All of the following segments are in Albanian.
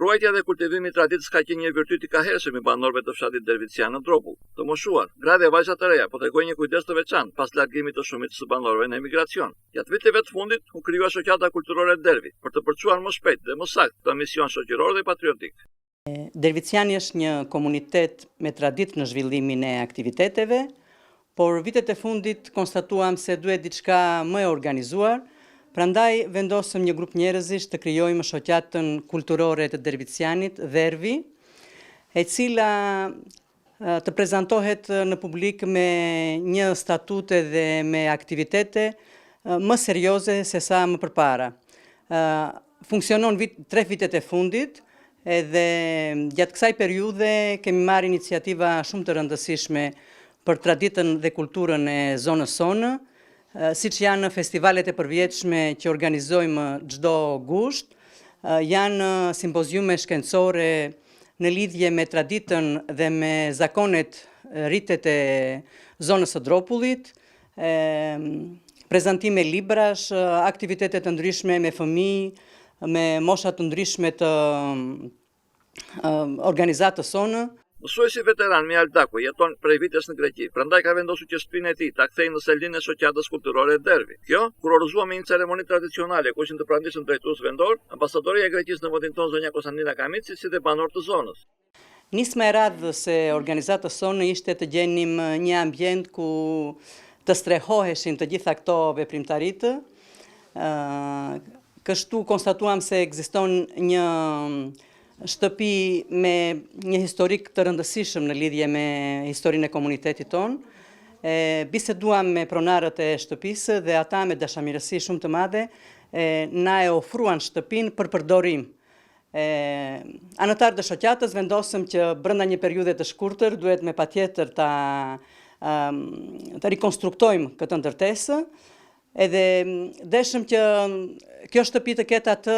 Ruajtja dhe kultivimi i traditës ka qenë një virtyt i kahershëm i banorëve të fshatit dervician në Dropull. Të moshuar, gra dhe vajza të reja po tregojnë një kujdes të veçantë pas largimit të shumicës së banorëve në emigracion. Gjatë viteve të fundit u krijua shoqata kulturore Dervi për të përçuar më shpejt dhe më saktë këtë mision shoqëror dhe patriotik. Derviciani është një komunitet me traditë në zhvillimin e aktiviteteve, por vitet e fundit konstatuam se duhet diçka më e organizuar. Prandaj vendosëm një grup njerëzish të krijojmë shoqatën kulturore të Dervicianit, Dervi, e cila të prezantohet në publik me një statute dhe me aktivitete më serioze se sa më përpara. Funksionon 3 vitet e fundit, edhe gjatë kësaj periudhe kemi marrë iniciativa shumë të rëndësishme për traditën dhe kulturën e zonës sonë, siç janë festivalet e përvjetshme që organizojmë çdo gusht, janë simpoziume shkencore në lidhje me traditën dhe me zakonet rritet e zonës së Dropullit, prezantime librash, aktivitete të ndryshme me fëmijë, me mosha të ndryshme të organizatës sonë. Mësuesi veteran Mihal Daku jeton prej vitesh në Greqi, prandaj ka vendosur që shtëpinë e tij ta kthejë në selin e shoqatës kulturore Dervi. Kjo kurorzuar me një ceremoni tradicionale ku ishin të pranishëm drejtues vendor, ambasadoria e Greqisë në vendin tonë zonja Konstantina Kamici si dhe banorë të zonës. Nisma e radhës e organizatës sonë ishte të gjenim një ambient ku të strehoheshin të gjitha këto veprimtaritë. Kështu konstatuam se ekziston një shtëpi me një historik të rëndësishëm në lidhje me historinë e komunitetit tonë. Biseduam me pronarët e shtëpisë dhe ata me dashamirësi shumë të madhe na e ofruan shtëpinë për përdorim. Anëtarët e shoqatës vendosëm që brenda një periudhe të shkurtër duhet me patjetër ta rikonstruktojmë këtë ndërtesë, edhe deshëm që kjo shtëpi të ketë atë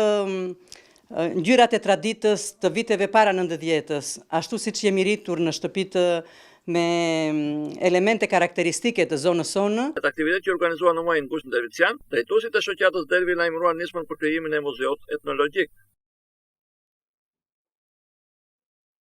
ngjyrat e traditës të viteve para 90-s, ashtu siç jemi rritur në shtëpitë me elemente karakteristike të zonës sonë. Këtë aktivitet që organizuan në muajin gusht në Dervician, drejtuesit e shoqatës Dervi lajmëruan nismën për krijimin e muzeut etnologjik.